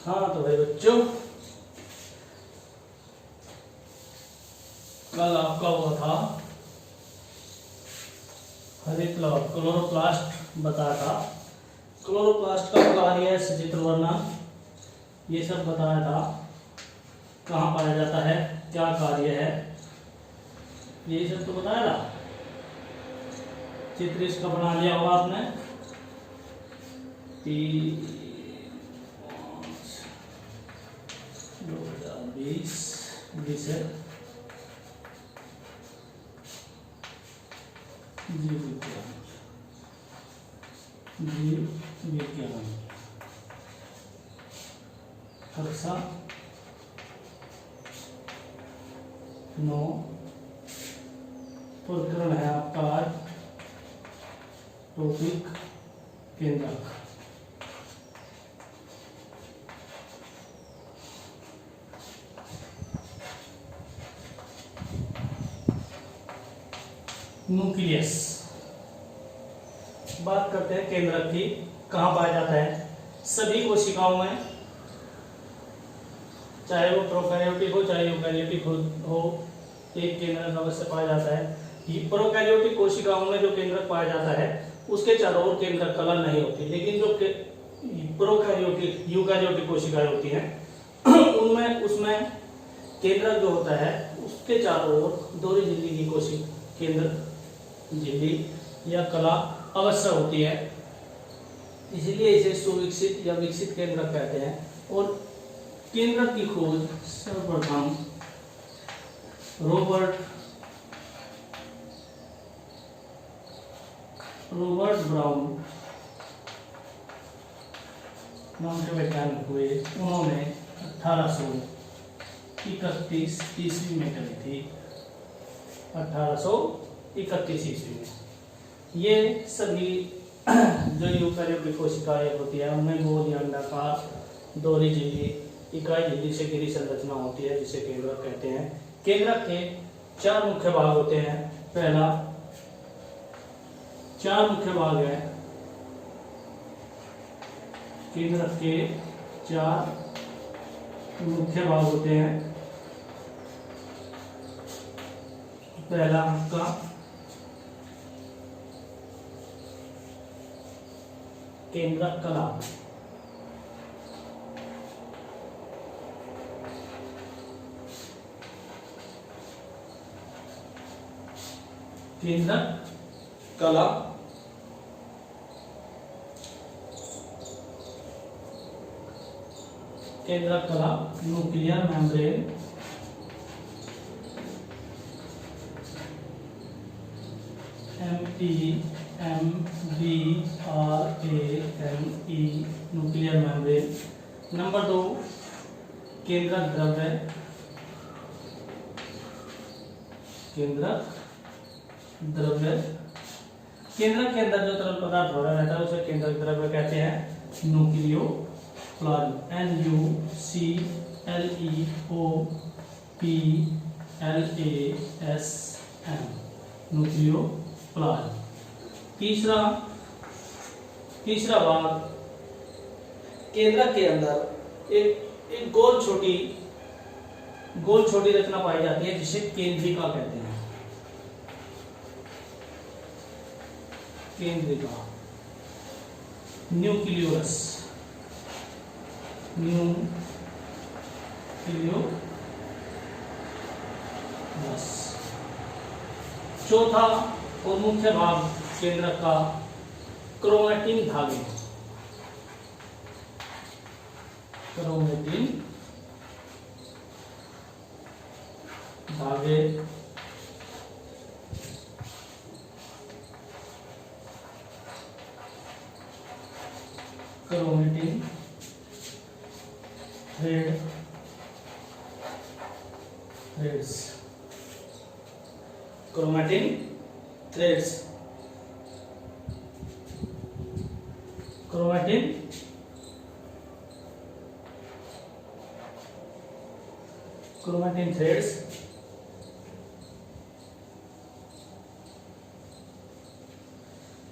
हाँ तो भाई बच्चों, कल आपका हुआ था क्लोरोप्लास्ट बताया था। क्लोरोप्लास्ट का कार्य, सचित्र वर्णन, ये सब बताया था। कहाँ पाया जाता है, क्या कार्य है, ये सब तो बताया था। चित्र इसका बना लिया होगा आपने। 3/5/2020 है। जीव विज्ञान कक्षा 9 प्रकरण है आपका आज। टॉपिक केंद्रक। न्यूक्लियस। बात करते हैं केंद्रक की। कहाँ पाया जाता है? सभी कोशिकाओं में, चाहे वो प्रोकैरियोटिक हो चाहे यूकैरियोटिक हो, एक केंद्रक अवश्य पाया जाता है। प्रोकैरियोटिक कोशिकाओं में जो केंद्रक पाया जाता है उसके चारों ओर केंद्रक कला नहीं होती, लेकिन जो प्रोकैरियोटिक यूकैरियोटिक कोशिकाएं होती हैं उनमें उसमें केंद्रक जो होता है उसके चारों ओर दोहरी झिल्ली की कोशिका केंद्र झिल्ली या कला अवश्य होती है। इसलिए इसे सुविकसित या विकसित केंद्रक कहते हैं। और केंद्रक की खोज सर्वप्रथम रॉबर्ट ब्राउन नाम के वैज्ञानिक हुए। उन्होंने 1831 ईस्वी में करी थी। 1831 ईस्वी में। ये सभी जो यूकैरियोटिक कोशिकाएं होती है उनमें गोल या अंडाकार दोहरी झिल्ली, इकाई झिल्ली से घिरी संरचना होती है जिसे केंद्रक कहते हैं। केंद्रक के 4 मुख्य भाग होते हैं। पहला, 4 मुख्य भाग है केंद्रक के। 4 मुख्य भाग होते हैं। पहला आपका केंद्रक कला। केंद्रक कला केंद्रक कला nuclear membrane MEMBRANE nuclear membrane. Number 2, केंद्रक द्रव्य। केंद्रक द्रव्य, केंद्रक के अंदर जो तरल पदार्थ भरा रहता है उसे केंद्रक द्रव्य कहते हैं। Nucleoplasm, NUCLEOPLASM, nucleoplasm. तीसरा भाग, केंद्रक के अंदर एक गोल छोटी रचना पाई जाती है जिसे केंद्रिका कहते हैं। केंद्रिका, न्यूक्लियोलस, चौथा और मुख्य भाग केंद्रक का क्रोमैटिन धागे। क्रोमैटिन धागे chromatin threads. Chromatin threads, chromatin threads.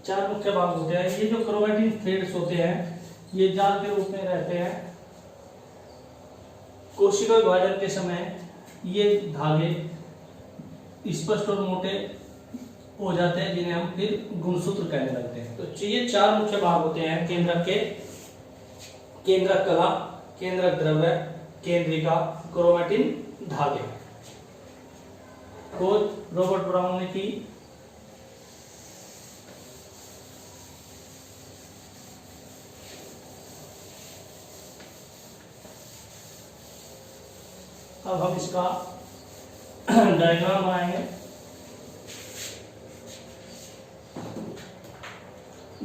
चार मुख्य भाग होते हैं। ये जो क्रोमैटिन थ्रेड्स होते हैं ये जाल के रूप में रहते हैं कोशिका विभाजन के समय ये धागे स्पष्ट और मोटे हो जाते हैं, जिन्हें हम फिर गुणसूत्र कहने लगते हैं। तो ये 4 मुख्य भाग होते हैं केंद्रक के: केंद्रक कला, केंद्रक द्रव्य, केंद्रिका, क्रोमैटिन, धागे। खोज रॉबर्ट ब्राउन ने की। अब हम इसका डायग्राम बनाएंगे।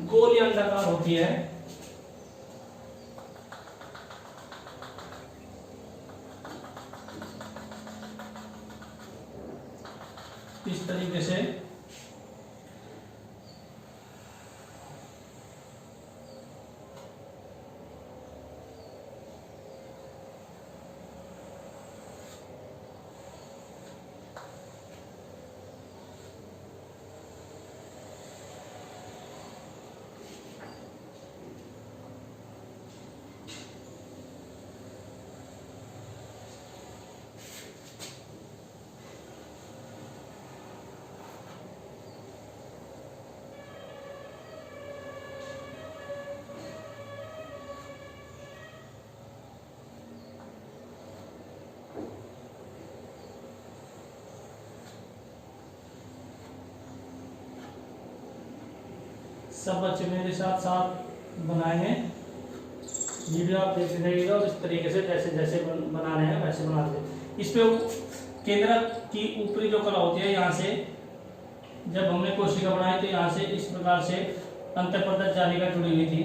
गोल या अंडाकार होती है, इस तरीके से सब बच्चे मेरे साथ साथ बनाएंगे। वीडियो आप देखते रहिएगा और इस तरीके से जैसे जैसे बना रहे हैं वैसे बना दें। इस पे केंद्रक की ऊपरी जो कला होती है, यहाँ से जब हमने कोशिका बनाई तो यहाँ से इस प्रकार से अंतःपरत जालिका जुड़ी हुई थी,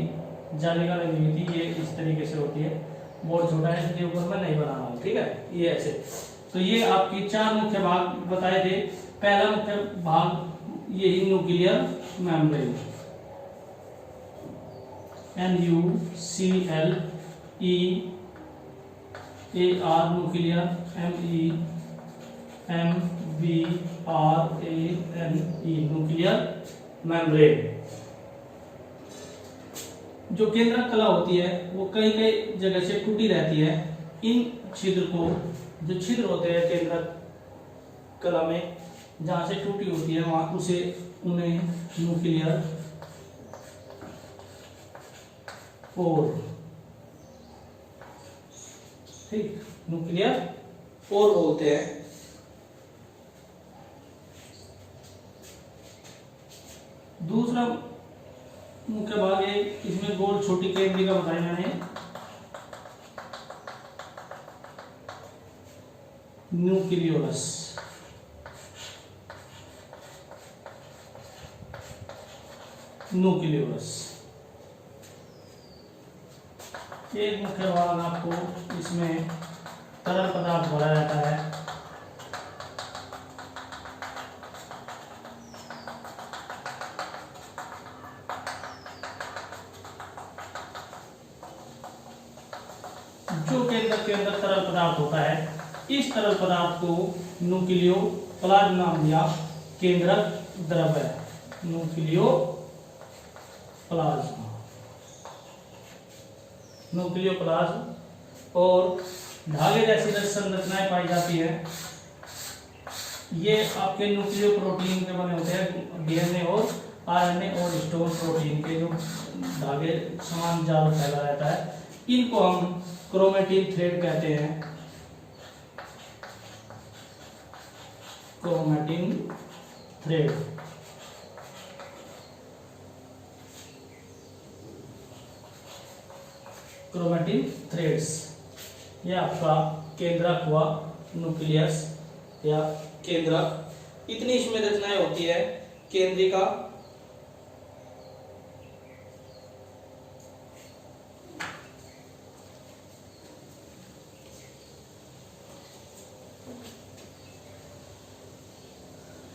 जालिका लगी हुई थी। ये इस तरीके से होती है। बहुत छोटा है, इसके ऊपर मैं नहीं बना रहा हूँ, ठीक है। ये ऐसे। तो ये आपकी 4 मुख्य भाग बताए थे। पहला मुख्य भाग यही nuclear membrane, NuCleAR, nuclear, MEMBRANE, nuclear membrane. जो केंद्रक कला होती है वो कई कई जगह से टूटी रहती है। इन छिद्र को, जो छिद्र होते हैं केंद्रक कला में, जहां से टूटी होती है वहां उन्हें न्यूक्लियर पोर, ठीक, न्यूक्लियर पोर बोलते हैं। दूसरा मुख्य भाग है, इसमें गोल छोटी केंद्रिका बताई मैंने, न्यूक्लियोलस। न्यूक्लियोलस एक मुख्य भाग आपको इसमें तरल पदार्थ भरा जाता है। जो केंद्रक के अंदर तरल पदार्थ होता है, इस तरल पदार्थ को न्यूक्लियोप्लाज्म नाम दिया। केंद्रक द्रव्य, न्यूक्लियोप्लाज्म और धागे जैसी संरचनाएं पाई जाती है। ये आपके न्यूक्लियो प्रोटीन के बने होते हैं, DNA और RNA और हिस्टोन प्रोटीन के जो धागे समान जाल फैला रहता है। इनको हम क्रोमैटिन थ्रेड कहते हैं। क्रोमैटिन थ्रेड, क्रोमैटिन थ्रेड्स, ये आपका केंद्रक हुआ, न्यूक्लियस या केंद्रक। इतनी इसमें रचनाएं होती है। केंद्रिका,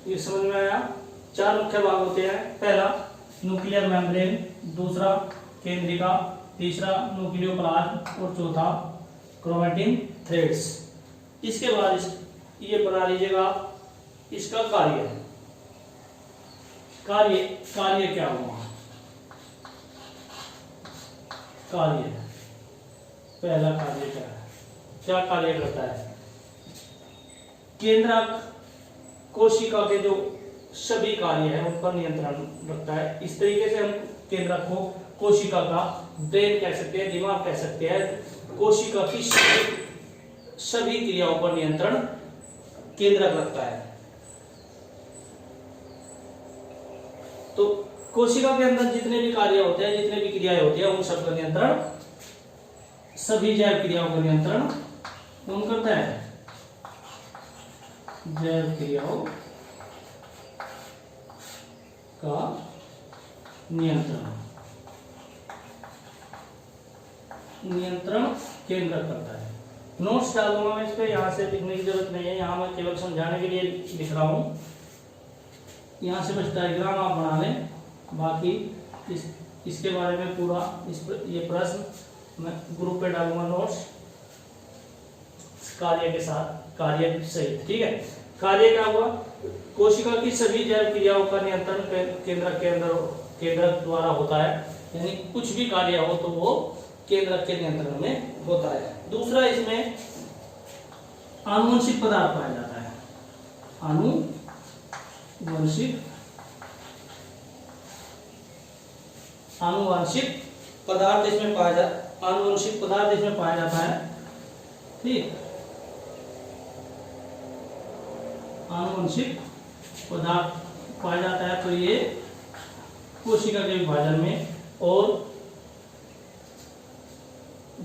ये समझ में आया। 4 मुख्य भाग होते हैं। पहला न्यूक्लियर मेम्ब्रेन, दूसरा केंद्रिका, तीसरा न्यूक्लियोप्लाज्म और चौथा क्रोमैटिन थ्रेड्स। इसके बाद ये बना लीजिएगा इसका कार्य। कार्य क्या हुआ? कार्य, पहला कार्य क्या है? क्या कार्य करता है? केंद्रक कोशिका के जो सभी कार्य है उन पर नियंत्रण रखता है। इस तरीके से हम केंद्रक को कोशिका का ब्रेन कह सकते हैं, दिमाग कह सकते हैं। कोशिका की सभी क्रियाओं पर नियंत्रण केंद्रक रखता है। तो कोशिका के अंदर जितने भी कार्य होते हैं, जितने भी क्रियाएं होती है, उन सब का नियंत्रण, सभी जैव क्रियाओं का नियंत्रण कौन करता है? जैव क्रियाओं का नियंत्रण केंद्रक करता है। नोट्स डालूंगा मैं इस पे, यहाँ से लिखने की जरूरत नहीं है, यहाँ मैं केवल समझाने के लिए लिख रहा हूँ। यहाँ से बस डायग्राम आप बना लें, बाकी इसके बारे में पूरा ये प्रश्न मैं ग्रुप पे डालूंगा नोट्स कार्य के साथ, कार्य सहित। ठीक है, कार्य क्या हुआ? कोशिका की सभी जैव क्रियाओं का नियंत्रण केंद्रक द्वारा होता है, यानी कुछ भी कार्य हो तो वो केंद्रक के नियंत्रण में होता है। दूसरा, इसमें आनुवंशिक पदार्थ पाया जाता है। आनुवंशिक पदार्थ इसमें पाया जाता है। ठीक, आनुवंशिक पदार्थ पाया जाता है, तो ये कोशिका के विभाजन में और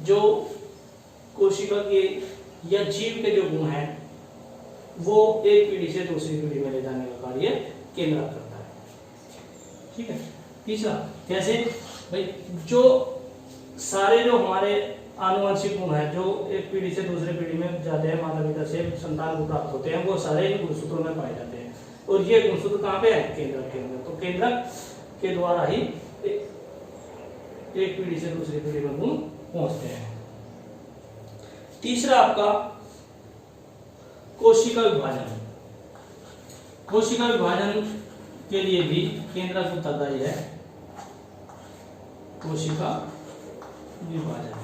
जो कोशिका के या जीव के जो गुण हैं वो एक पीढ़ी से दूसरी पीढ़ी में ले जाने का कार्य केंद्रक करता है। ठीक है। तीसरा, कैसे भाई, जो सारे जो हमारे आनुवंशिक गुण है जो एक पीढ़ी से दूसरी पीढ़ी में जाते हैं, माता पिता से संतान को प्राप्त होते हैं, वो सारे ही गुणसूत्रों में पाए जाते हैं। और ये गुणसूत्र कहाँ पे है? केंद्रक के अंदर। तो केंद्रक के द्वारा ही एक पीढ़ी से दूसरी पीढ़ी में गुण पहुंचते हैं। तीसरा आपका कोशिका विभाजन। कोशिका विभाजन के लिए भी केंद्रक उत्तरदायी है। कोशिका विभाजन,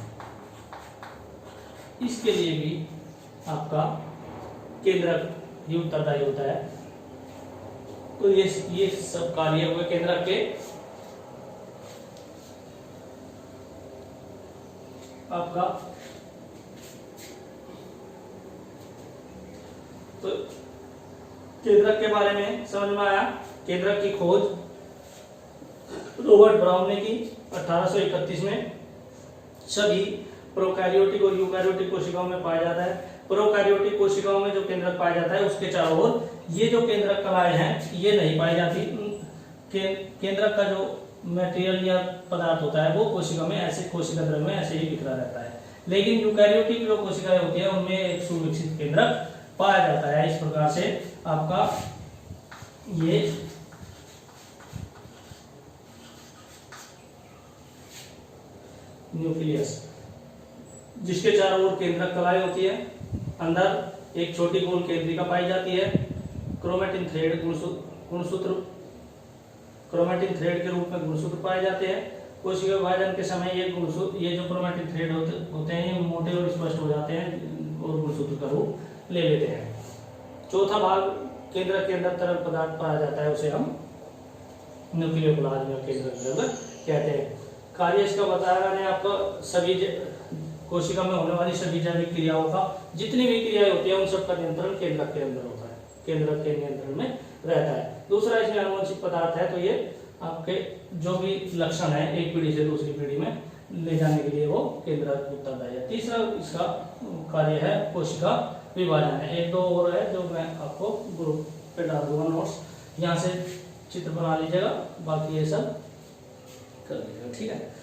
इसके लिए भी आपका केंद्रक ही उत्तरदायी होता है। तो ये सब कार्य हुए केंद्रक के। आपका तो केंद्रक के बारे में समझ में आया। केंद्रक की खोज रॉबर्ट ब्राउन ने की 1831 में। सभी प्रोकैरियोटिक और यूकैरियोटिक कोशिकाओं में पाया जाता है। प्रोकैरियोटिक कोशिकाओं में जो केंद्रक पाया जाता है उसके चारों ओर ये जो केंद्रक कलाएं हैं ये नहीं पाई जाती। केंद्रक का जो मटेरियल या पदार्थ होता है वो कोशिका में ऐसे, कोशिका द्रव्य में ऐसे ही बिखरा रहता है। लेकिन यूकैरियोटिक जो कोशिकाएं होती है उनमें एक सुविकसित केंद्रक पाया जाता है। इस प्रकार से आपका ये न्यूक्लियस, जिसके चारों ओर केंद्रक कलाएं होती है, अंदर एक छोटी गोल केंद्रिका पाई जाती है। क्रोमैटिन थ्रेड गुणसूत्र, क्रोमैटिन थ्रेड के रूप में गुणसूत्र पाए जाते हैं। कोशिका विभाजन के समय ये जो क्रोमैटिन थ्रेड होते हैं ये मोटे और स्पष्ट हो जाते हैं और गुणसूत्र का रूप ले लेते हैं। चौथा भाग केंद्रक के अंदर तरल पदार्थ पाया जाता है, उसे हम न्यूक्लियोप्लाज्म या केंद्रक द्रव्य कहते हैं। कार्य इसका बताया मैंने आपको, सभी कोशिका में होने वाली सभी जैविक क्रियाओं का, जितनी भी क्रियाएं होती है उन सब का नियंत्रण केंद्रक के अंदर होता है, केंद्रक के नियंत्रण में रहता है। दूसरा, इसमें आनुवंशिक पदार्थ है, तो ये आपके जो भी लक्षण है एक पीढ़ी से दूसरी पीढ़ी में ले जाने के लिए वो केंद्रक उत्तरदायी है। तीसरा इसका कार्य है कोशिका विभाजन है। एक दो और है जो मैं आपको ग्रुप पे डाल दूंगा नोट्स, यहाँ से चित्र बना लीजिएगा, बाकी ये सब कर लीजिएगा। ठीक है।